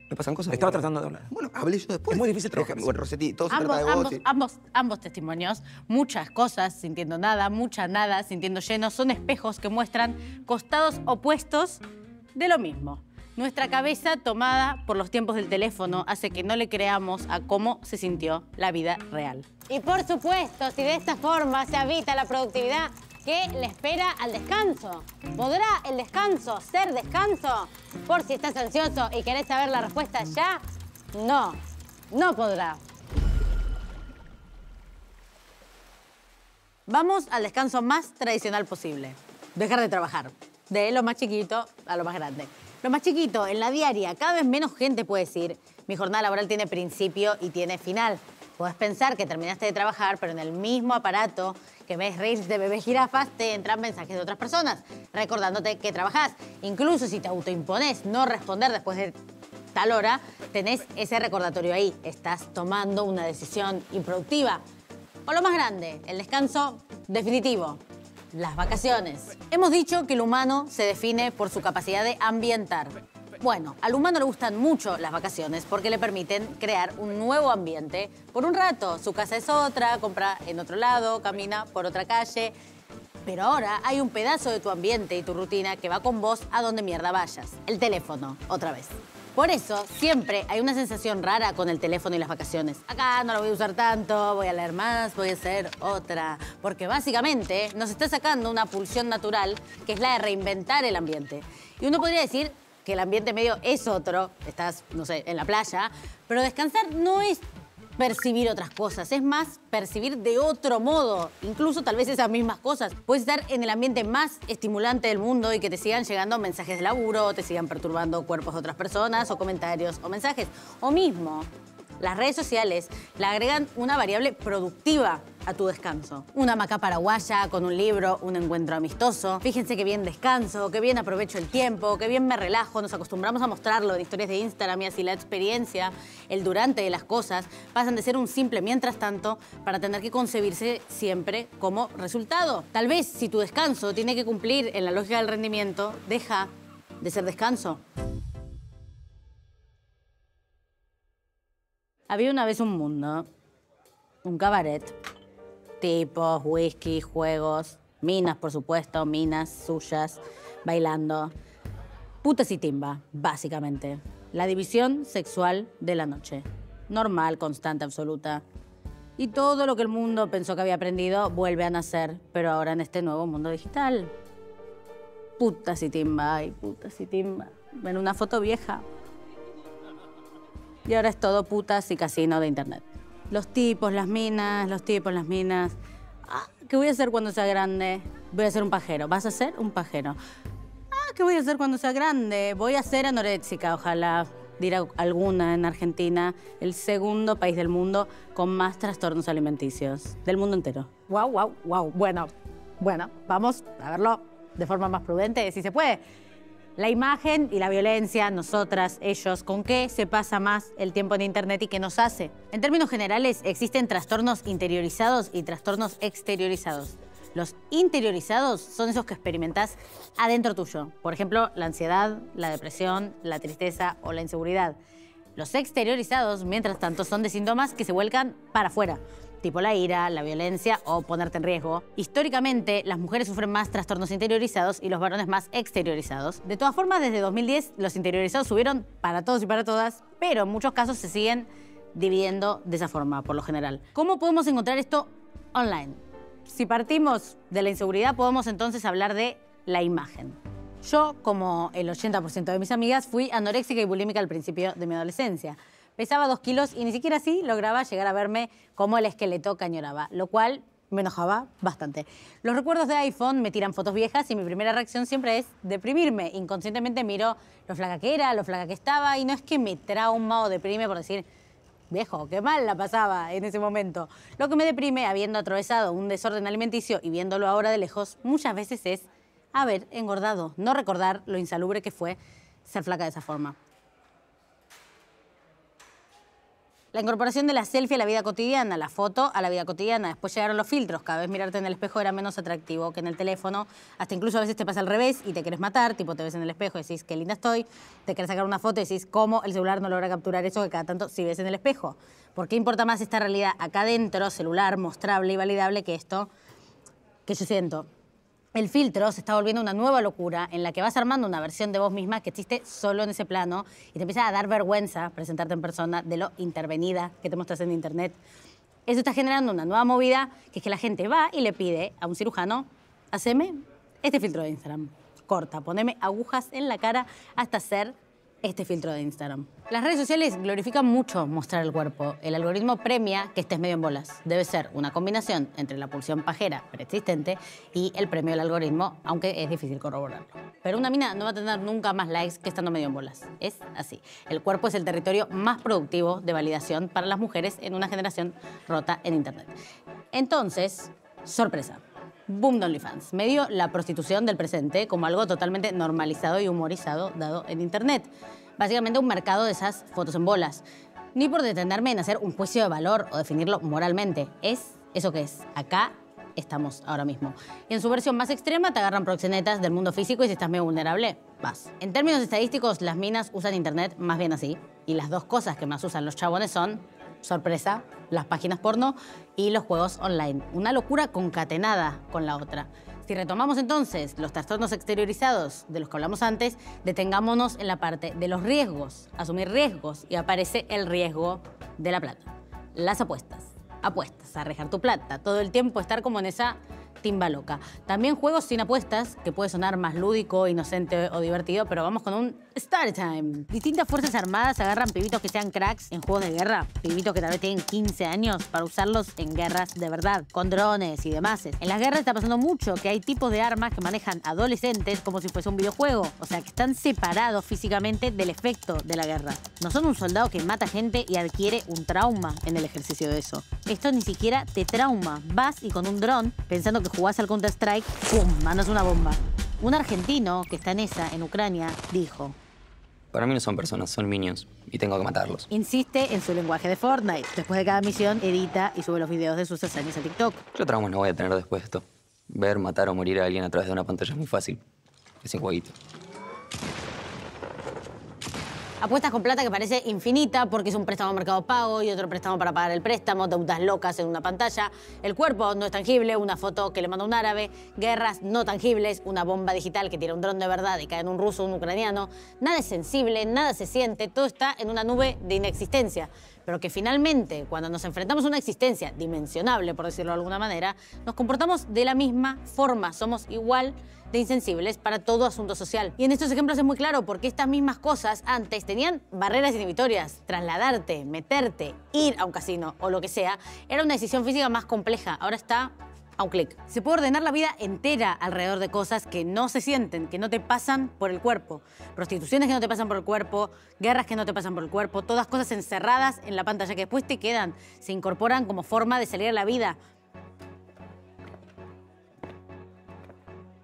me pasan cosas. Estaba tratando de hablar. Bueno, hablé yo después. Es muy difícil trabajar. Bueno, Rosetti, todo se trata de vos. Ambos testimonios, muchas cosas sintiendo nada, mucha nada sintiendo lleno, son espejos que muestran costados opuestos de lo mismo. Nuestra cabeza, tomada por los tiempos del teléfono, hace que no le creamos a cómo se sintió la vida real. Y por supuesto, si de esta forma se evita la productividad, ¿qué le espera al descanso? ¿Podrá el descanso ser descanso? Por si estás ansioso y querés saber la respuesta ya, no podrá. Vamos al descanso más tradicional posible. Dejar de trabajar. De lo más chiquito a lo más grande. Lo más chiquito, en la diaria, cada vez menos gente puede decir, mi jornada laboral tiene principio y tiene final. Podés pensar que terminaste de trabajar, pero en el mismo aparato que ves reels de bebés jirafas, te entran mensajes de otras personas, recordándote que trabajás. Incluso si te autoimponés no responder después de tal hora, tenés ese recordatorio ahí. Estás tomando una decisión improductiva. O lo más grande, el descanso definitivo. Las vacaciones. Hemos dicho que el humano se define por su capacidad de ambientar. Bueno, al humano le gustan mucho las vacaciones porque le permiten crear un nuevo ambiente por un rato. Su casa es otra, compra en otro lado, camina por otra calle. Pero ahora hay un pedazo de tu ambiente y tu rutina que va con vos a donde mierda vayas. El teléfono, otra vez. Por eso, siempre hay una sensación rara con el teléfono y las vacaciones. Acá no lo voy a usar tanto, voy a leer más, voy a hacer otra. Porque básicamente nos está sacando una pulsión natural que es la de reinventar el ambiente. Y uno podría decir que el ambiente medio es otro, estás, no sé, en la playa, pero descansar no es percibir otras cosas, es más percibir de otro modo, incluso tal vez esas mismas cosas. Puedes estar en el ambiente más estimulante del mundo y que te sigan llegando mensajes de laburo, te sigan perturbando cuerpos de otras personas, o comentarios, o mensajes, o mismo las redes sociales le agregan una variable productiva a tu descanso. Una hamaca paraguaya con un libro, un encuentro amistoso. Fíjense qué bien descanso, qué bien aprovecho el tiempo, qué bien me relajo. Nos acostumbramos a mostrarlo en historias de Instagram y así la experiencia, el durante de las cosas, pasan de ser un simple mientras tanto para tener que concebirse siempre como resultado. Tal vez si tu descanso tiene que cumplir en la lógica del rendimiento, deja de ser descanso. Había una vez un mundo, un cabaret, tipos, whisky, juegos, minas, por supuesto, minas suyas, bailando. Putas y timba, básicamente. La división sexual de la noche. Normal, constante, absoluta. Y todo lo que el mundo pensó que había aprendido vuelve a nacer, pero ahora en este nuevo mundo digital. Putas y timba, ay, putas y timba. Ven una foto vieja. Y ahora es todo putas y casino de internet. Los tipos, las minas, los tipos, las minas. Ah, ¿qué voy a hacer cuando sea grande? Voy a ser un pajero. ¿Vas a ser un pajero? Ah, ¿qué voy a hacer cuando sea grande? Voy a ser anoréxica, ojalá. Dirá alguna en Argentina, el segundo país del mundo con más trastornos alimenticios. Del mundo entero. Wow, wow, wow. Bueno, vamos a verlo de forma más prudente, si se puede. La imagen y la violencia, nosotras, ellos, ¿con qué se pasa más el tiempo en internet y qué nos hace? En términos generales, existen trastornos interiorizados y trastornos exteriorizados. Los interiorizados son esos que experimentás adentro tuyo. Por ejemplo, la ansiedad, la depresión, la tristeza o la inseguridad. Los exteriorizados, mientras tanto, son de síntomas que se vuelcan para afuera, tipo la ira, la violencia o ponerte en riesgo. Históricamente, las mujeres sufren más trastornos interiorizados y los varones más exteriorizados. De todas formas, desde 2010, los interiorizados subieron para todos y para todas, pero en muchos casos se siguen dividiendo de esa forma, por lo general. ¿Cómo podemos encontrar esto online? Si partimos de la inseguridad, podemos entonces hablar de la imagen. Yo, como el 80% de mis amigas, fui anoréxica y bulímica al principio de mi adolescencia. Pesaba 2 kilos y ni siquiera así lograba llegar a verme como el esqueleto que añoraba, lo cual me enojaba bastante. Los recuerdos de iPhone me tiran fotos viejas y mi primera reacción siempre es deprimirme. Inconscientemente miro lo flaca que era, lo flaca que estaba y no es que me trauma o deprime por decir, viejo, qué mal la pasaba en ese momento. Lo que me deprime, habiendo atravesado un desorden alimenticio y viéndolo ahora de lejos, muchas veces es haber engordado, no recordar lo insalubre que fue ser flaca de esa forma. La incorporación de la selfie a la vida cotidiana, la foto a la vida cotidiana. Después llegaron los filtros. Cada vez mirarte en el espejo era menos atractivo que en el teléfono. Hasta incluso a veces te pasa al revés y te querés matar. Tipo, te ves en el espejo y decís, qué linda estoy. Te querés sacar una foto y decís, ¿cómo el celular no logra capturar eso que cada tanto si ves en el espejo? ¿Por qué importa más esta realidad acá adentro, celular, mostrable y validable, que esto que yo siento? El filtro se está volviendo una nueva locura en la que vas armando una versión de vos misma que existe solo en ese plano y te empieza a dar vergüenza presentarte en persona de lo intervenida que te mostras en internet. Eso está generando una nueva movida, que es que la gente va y le pide a un cirujano, haceme este filtro de Instagram. Corta, poneme agujas en la cara hasta ser este filtro de Instagram. Las redes sociales glorifican mucho mostrar el cuerpo. El algoritmo premia que estés medio en bolas. Debe ser una combinación entre la pulsión pajera preexistente y el premio del algoritmo, aunque es difícil corroborarlo. Pero una mina no va a tener nunca más likes que estando medio en bolas. Es así. El cuerpo es el territorio más productivo de validación para las mujeres en una generación rota en Internet. Entonces, sorpresa. Boom de OnlyFans. Me dio la prostitución del presente como algo totalmente normalizado y humorizado dado en Internet. Básicamente un mercado de esas fotos en bolas. Ni por detenerme en hacer un juicio de valor o definirlo moralmente. Es eso que es. Acá estamos ahora mismo. Y en su versión más extrema te agarran proxenetas del mundo físico y si estás medio vulnerable, vas. En términos estadísticos, las minas usan Internet más bien así. Y las dos cosas que más usan los chabones son, sorpresa, las páginas porno y los juegos online. Una locura concatenada con la otra. Si retomamos entonces los trastornos exteriorizados de los que hablamos antes, detengámonos en la parte de los riesgos, asumir riesgos, y aparece el riesgo de la plata. Las apuestas, arriesgar tu plata, todo el tiempo estar como en esa timba loca. También juegos sin apuestas, que puede sonar más lúdico, inocente o divertido, pero vamos con un Story Time. Distintas fuerzas armadas agarran pibitos que sean cracks en juegos de guerra, pibitos que tal vez tienen 15 años para usarlos en guerras de verdad, con drones y demás. En las guerras está pasando mucho que hay tipos de armas que manejan adolescentes como si fuese un videojuego, o sea que están separados físicamente del efecto de la guerra. No son un soldado que mata gente y adquiere un trauma en el ejercicio de eso. Esto ni siquiera te trauma. Vas y con un dron, pensando que jugás al Counter-Strike, ¡pum!, mandas una bomba. Un argentino que está en esa, en Ucrania, dijo: para mí no son personas, son minions y tengo que matarlos. Insiste en su lenguaje de Fortnite. Después de cada misión, edita y sube los videos de sus hazañas a TikTok. ¿Qué traumas no voy a tener después de esto? Ver, matar o morir a alguien a través de una pantalla es muy fácil. Es un jueguito. Apuestas con plata que parece infinita porque es un préstamo a Mercado Pago y otro préstamo para pagar el préstamo, deudas locas en una pantalla, el cuerpo no es tangible, una foto que le manda un árabe, guerras no tangibles, una bomba digital que tira un dron de verdad y cae en un ruso o un ucraniano. Nada es sensible, nada se siente, todo está en una nube de inexistencia. Pero que finalmente, cuando nos enfrentamos a una existencia dimensionable, por decirlo de alguna manera, nos comportamos de la misma forma, somos igual de insensibles para todo asunto social. Y en estos ejemplos es muy claro porque estas mismas cosas antes tenían barreras inhibitorias. Trasladarte, meterte, ir a un casino o lo que sea, era una decisión física más compleja. Ahora está a un clic. Se puede ordenar la vida entera alrededor de cosas que no se sienten, que no te pasan por el cuerpo. Prostituciones que no te pasan por el cuerpo, guerras que no te pasan por el cuerpo, todas cosas encerradas en la pantalla que después te quedan, se incorporan como forma de salir a la vida.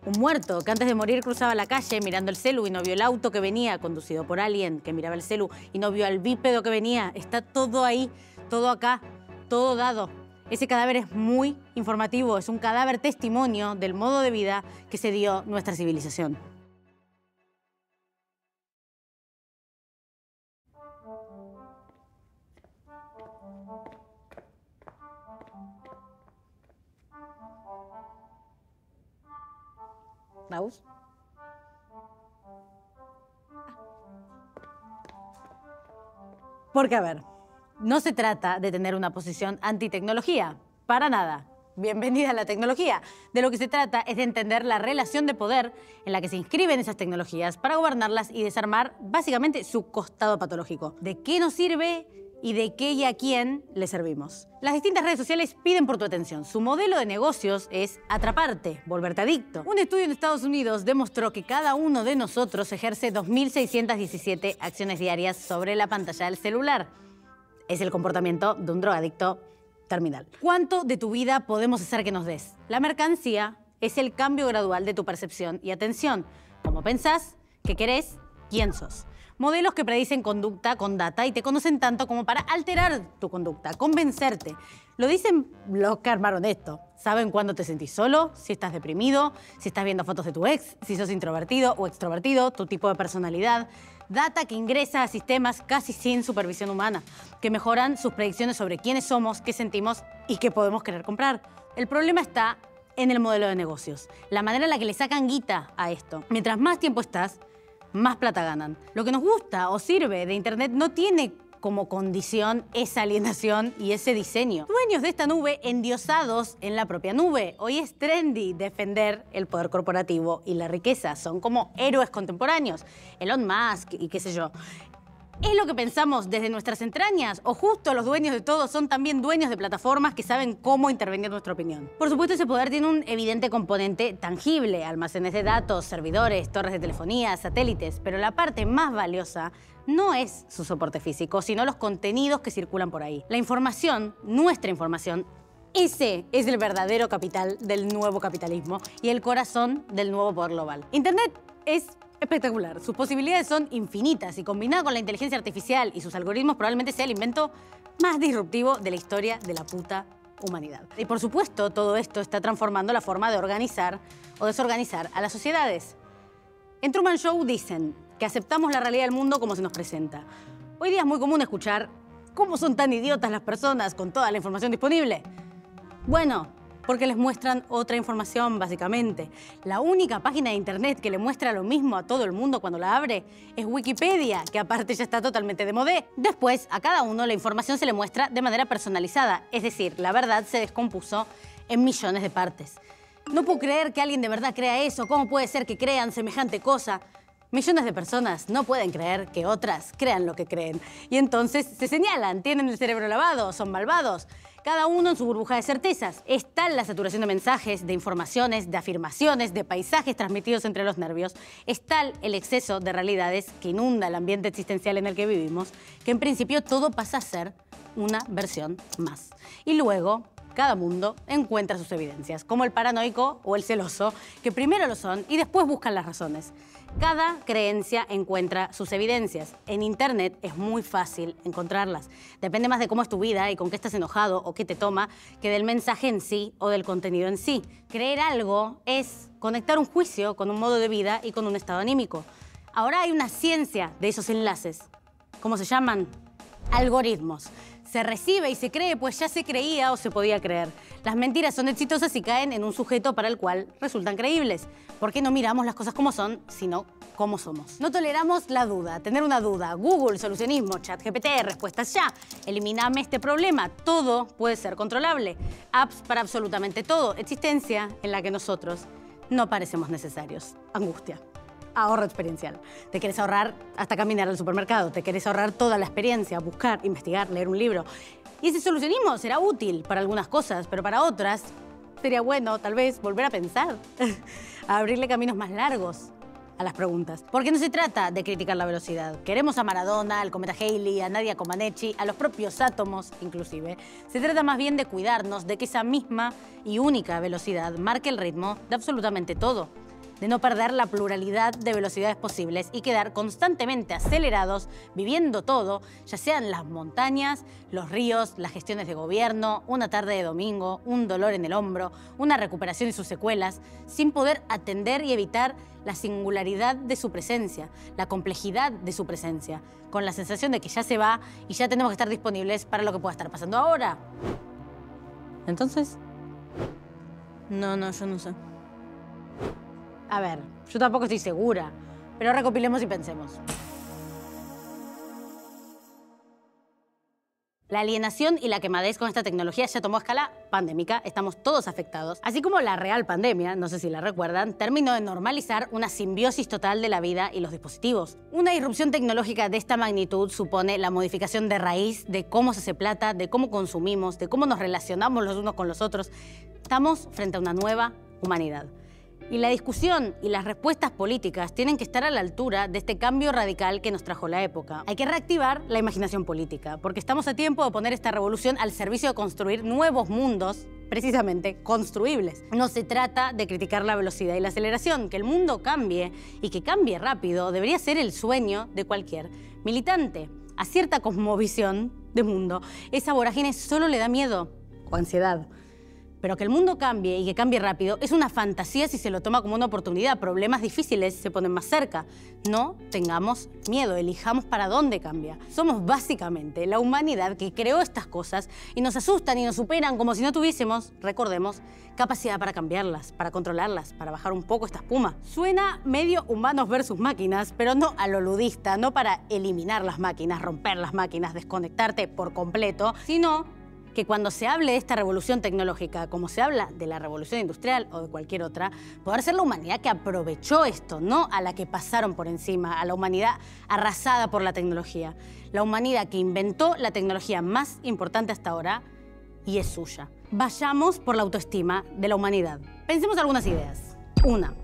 Un muerto que antes de morir cruzaba la calle mirando el celu y no vio el auto que venía conducido por alguien que miraba el celu y no vio al bípedo que venía. Está todo ahí, todo acá, todo dado. Ese cadáver es muy informativo, es un cadáver testimonio del modo de vida que se dio nuestra civilización. ¿Raúl? Porque, a ver, no se trata de tener una posición antitecnología, para nada. Bienvenida a la tecnología. De lo que se trata es de entender la relación de poder en la que se inscriben esas tecnologías para gobernarlas y desarmar básicamente su costado patológico. ¿De qué nos sirve y de qué y a quién le servimos? Las distintas redes sociales piden por tu atención. Su modelo de negocios es atraparte, volverte adicto. Un estudio en Estados Unidos demostró que cada uno de nosotros ejerce 2.617 acciones diarias sobre la pantalla del celular. Es el comportamiento de un drogadicto terminal. ¿Cuánto de tu vida podemos hacer que nos des? La mercancía es el cambio gradual de tu percepción y atención. Cómo pensás, qué querés, quién sos. Modelos que predicen conducta con data y te conocen tanto como para alterar tu conducta, convencerte. Lo dicen los que armaron esto. Saben cuándo te sentís solo, si estás deprimido, si estás viendo fotos de tu ex, si sos introvertido o extrovertido, tu tipo de personalidad. Data que ingresa a sistemas casi sin supervisión humana, que mejoran sus predicciones sobre quiénes somos, qué sentimos y qué podemos querer comprar. El problema está en el modelo de negocios, la manera en la que le sacan guita a esto. Mientras más tiempo estás, más plata ganan. Lo que nos gusta o sirve de Internet no tiene como condición esa alienación y ese diseño. Dueños de esta nube endiosados en la propia nube. Hoy es trendy defender el poder corporativo y la riqueza. Son como héroes contemporáneos. Elon Musk y qué sé yo. ¿Es lo que pensamos desde nuestras entrañas? ¿O justo los dueños de todo son también dueños de plataformas que saben cómo intervenir nuestra opinión? Por supuesto, ese poder tiene un evidente componente tangible, almacenes de datos, servidores, torres de telefonía, satélites, pero la parte más valiosa no es su soporte físico, sino los contenidos que circulan por ahí. La información, nuestra información, ese es el verdadero capital del nuevo capitalismo y el corazón del nuevo poder global. Internet es espectacular. Sus posibilidades son infinitas y combinada con la inteligencia artificial y sus algoritmos probablemente sea el invento más disruptivo de la historia de la puta humanidad. Y por supuesto, todo esto está transformando la forma de organizar o desorganizar a las sociedades. En Truman Show dicen que aceptamos la realidad del mundo como se nos presenta. Hoy día es muy común escuchar ¿cómo son tan idiotas las personas con toda la información disponible? Bueno, porque les muestran otra información, básicamente. La única página de internet que le muestra lo mismo a todo el mundo cuando la abre es Wikipedia, que aparte ya está totalmente de modé. Después, a cada uno la información se le muestra de manera personalizada, es decir, la verdad se descompuso en millones de partes. No puedo creer que alguien de verdad crea eso. ¿Cómo puede ser que crean semejante cosa? Millones de personas no pueden creer que otras crean lo que creen. Y entonces se señalan, tienen el cerebro lavado, son malvados. Cada uno en su burbuja de certezas. Es tal la saturación de mensajes, de informaciones, de afirmaciones, de paisajes transmitidos entre los nervios. Es tal el exceso de realidades que inunda el ambiente existencial en el que vivimos, que en principio todo pasa a ser una versión más. Y luego, cada mundo encuentra sus evidencias, como el paranoico o el celoso, que primero lo son y después buscan las razones. Cada creencia encuentra sus evidencias. En Internet es muy fácil encontrarlas. Depende más de cómo es tu vida y con qué estás enojado o qué te toma que del mensaje en sí o del contenido en sí. Creer algo es conectar un juicio con un modo de vida y con un estado anímico. Ahora hay una ciencia de esos enlaces. ¿Cómo se llaman? Algoritmos. Se recibe y se cree, pues ya se creía o se podía creer. Las mentiras son exitosas y caen en un sujeto para el cual resultan creíbles. ¿Por qué no miramos las cosas como son, sino cómo somos? No toleramos la duda, tener una duda. Google, solucionismo, ChatGPT, respuestas ya. Eliminame este problema. Todo puede ser controlable. Apps para absolutamente todo. Existencia en la que nosotros no parecemos necesarios. Angustia. Ahorro experiencial. Te quieres ahorrar hasta caminar al supermercado. Te quieres ahorrar toda la experiencia, buscar, investigar, leer un libro. Y ese solucionismo será útil para algunas cosas, pero para otras sería bueno, tal vez, volver a pensar. A abrirle caminos más largos a las preguntas. Porque no se trata de criticar la velocidad. Queremos a Maradona, al cometa Halley, a Nadia Comaneci, a los propios átomos, inclusive. Se trata más bien de cuidarnos de que esa misma y única velocidad marque el ritmo de absolutamente todo. De no perder la pluralidad de velocidades posibles y quedar constantemente acelerados, viviendo todo, ya sean las montañas, los ríos, las gestiones de gobierno, una tarde de domingo, un dolor en el hombro, una recuperación y sus secuelas, sin poder atender y evitar la singularidad de su presencia, la complejidad de su presencia, con la sensación de que ya se va y ya tenemos que estar disponibles para lo que pueda estar pasando ahora. Entonces, no, yo no sé. A ver, yo tampoco estoy segura, pero recopilemos y pensemos. La alienación y la quemadez con esta tecnología ya tomó escala pandémica, estamos todos afectados. Así como la real pandemia, no sé si la recuerdan, terminó de normalizar una simbiosis total de la vida y los dispositivos. Una irrupción tecnológica de esta magnitud supone la modificación de raíz de cómo se hace plata, de cómo consumimos, de cómo nos relacionamos los unos con los otros. Estamos frente a una nueva humanidad. Y la discusión y las respuestas políticas tienen que estar a la altura de este cambio radical que nos trajo la época. Hay que reactivar la imaginación política, porque estamos a tiempo de poner esta revolución al servicio de construir nuevos mundos, precisamente construibles. No se trata de criticar la velocidad y la aceleración. Que el mundo cambie y que cambie rápido debería ser el sueño de cualquier militante. A cierta cosmovisión de mundo, esa vorágine solo le da miedo o ansiedad. Pero que el mundo cambie y que cambie rápido es una fantasía si se lo toma como una oportunidad. Problemas difíciles se ponen más cerca. No tengamos miedo, elijamos para dónde cambia. Somos básicamente la humanidad que creó estas cosas y nos asustan y nos superan como si no tuviésemos, recordemos, capacidad para cambiarlas, para controlarlas, para bajar un poco esta espuma. Suena medio humanos versus máquinas, pero no a lo ludista, no para eliminar las máquinas, romper las máquinas, desconectarte por completo, sino que cuando se hable de esta revolución tecnológica, como se habla de la revolución industrial o de cualquier otra, poder ser la humanidad que aprovechó esto, no a la que pasaron por encima, a la humanidad arrasada por la tecnología. La humanidad que inventó la tecnología más importante hasta ahora y es suya. Vayamos por la autoestima de la humanidad. Pensemos algunas ideas. 1.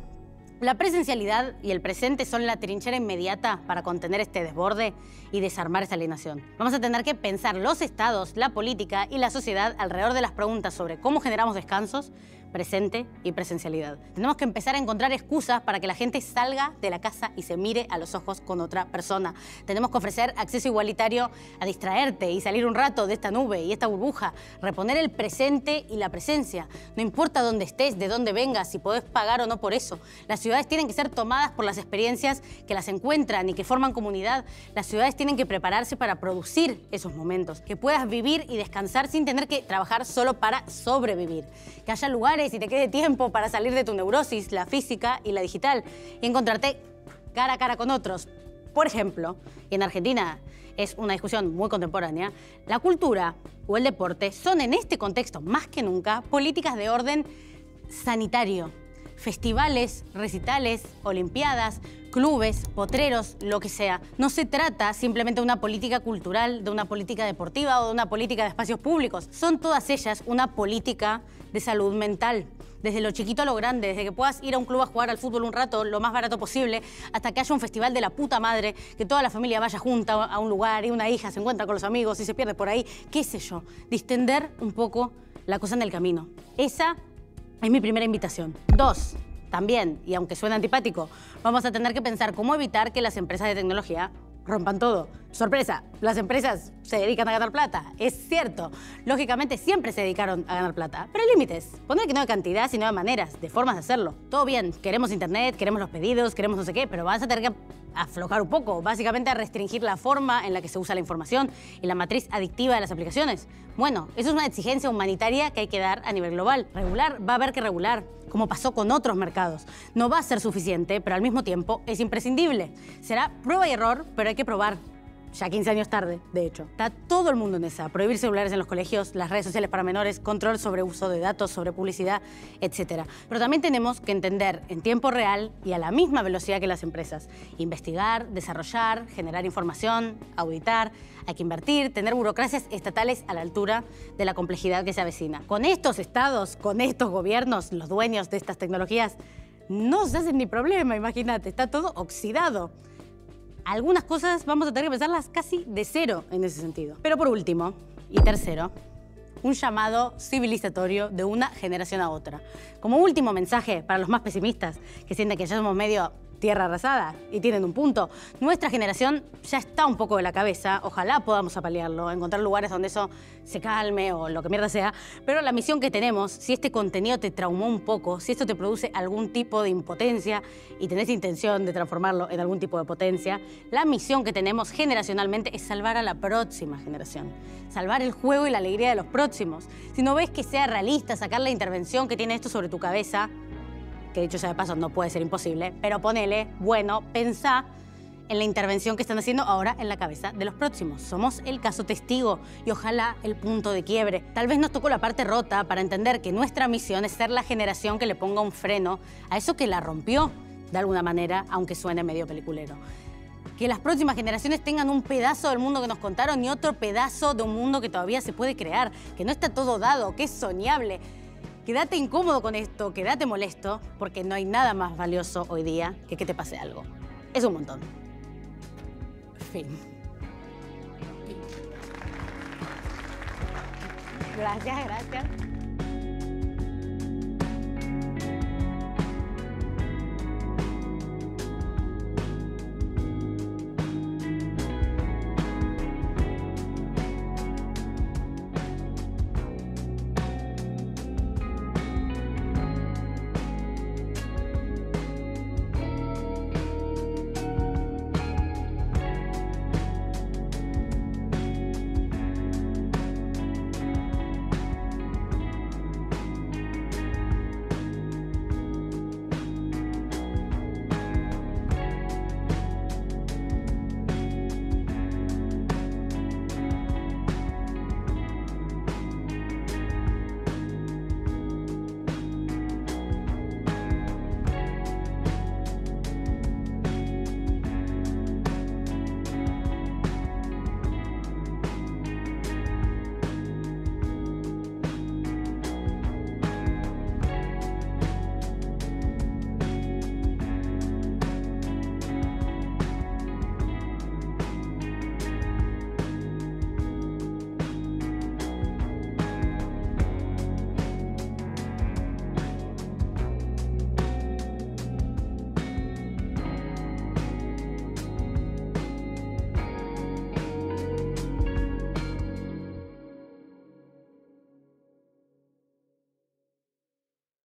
La presencialidad y el presente son la trinchera inmediata para contener este desborde y desarmar esta alienación. Vamos a tener que pensar los estados, la política y la sociedad alrededor de las preguntas sobre cómo generamos descansos, presente y presencialidad. Tenemos que empezar a encontrar excusas para que la gente salga de la casa y se mire a los ojos con otra persona. Tenemos que ofrecer acceso igualitario a distraerte y salir un rato de esta nube y esta burbuja. Reponer el presente y la presencia. No importa dónde estés, de dónde vengas, si podés pagar o no por eso. Las ciudades tienen que ser tomadas por las experiencias que las encuentran y que forman comunidad. Las ciudades tienen que prepararse para producir esos momentos. Que puedas vivir y descansar sin tener que trabajar solo para sobrevivir. Que haya lugares y te quede tiempo para salir de tu neurosis, la física y la digital, y encontrarte cara a cara con otros. Por ejemplo, y en Argentina es una discusión muy contemporánea, la cultura o el deporte son en este contexto, más que nunca, políticas de orden sanitario. Festivales, recitales, olimpiadas, clubes, potreros, lo que sea. No se trata simplemente de una política cultural, de una política deportiva o de una política de espacios públicos. Son todas ellas una política de salud mental. Desde lo chiquito a lo grande, desde que puedas ir a un club a jugar al fútbol un rato, lo más barato posible, hasta que haya un festival de la puta madre, que toda la familia vaya junta a un lugar y una hija se encuentra con los amigos y se pierde por ahí, qué sé yo. Distender un poco la cosa en el camino. Esa es mi primera invitación. 2. También, y aunque suene antipático, vamos a tener que pensar cómo evitar que las empresas de tecnología rompan todo. Sorpresa, las empresas se dedican a ganar plata. Es cierto, lógicamente siempre se dedicaron a ganar plata, pero hay límites. Poner que no de cantidad, sino de maneras, de formas de hacerlo. Todo bien, queremos internet, queremos los pedidos, queremos no sé qué, pero vas a tener que aflojar un poco, básicamente a restringir la forma en la que se usa la información y la matriz adictiva de las aplicaciones. Bueno, eso es una exigencia humanitaria que hay que dar a nivel global. Regular, va a haber que regular, como pasó con otros mercados. No va a ser suficiente, pero al mismo tiempo es imprescindible. Será prueba y error, pero hay que probar. Ya 15 años tarde, de hecho. Está todo el mundo en esa. Prohibir celulares en los colegios, las redes sociales para menores, control sobre uso de datos, sobre publicidad, etc. Pero también tenemos que entender en tiempo real y a la misma velocidad que las empresas. Investigar, desarrollar, generar información, auditar. Hay que invertir, tener burocracias estatales a la altura de la complejidad que se avecina. Con estos estados, con estos gobiernos, los dueños de estas tecnologías, no se hacen ni problema, imagínate. Está todo oxidado. Algunas cosas vamos a tener que pensarlas casi de cero en ese sentido. Pero por último, y tercero, un llamado civilizatorio de una generación a otra. Como último mensaje para los más pesimistas, que sienten que ya somos medio tierra arrasada y tienen un punto. Nuestra generación ya está un poco de la cabeza, ojalá podamos apalearlo, encontrar lugares donde eso se calme o lo que mierda sea, pero la misión que tenemos, si este contenido te traumó un poco, si esto te produce algún tipo de impotencia y tenés intención de transformarlo en algún tipo de potencia, la misión que tenemos generacionalmente es salvar a la próxima generación, salvar el juego y la alegría de los próximos. Si no ves que sea realista sacar la intervención que tiene esto sobre tu cabeza, que dicho sea de paso no puede ser imposible, pero ponele, bueno, pensá en la intervención que están haciendo ahora en la cabeza de los próximos. Somos el caso testigo y ojalá el punto de quiebre. Tal vez nos tocó la parte rota para entender que nuestra misión es ser la generación que le ponga un freno a eso que la rompió de alguna manera, aunque suene medio peliculero. Que las próximas generaciones tengan un pedazo del mundo que nos contaron y otro pedazo de un mundo que todavía se puede crear, que no está todo dado, que es soñable. Quédate incómodo con esto, quédate molesto, porque no hay nada más valioso hoy día que te pase algo. Es un montón. Fin. Gracias, gracias.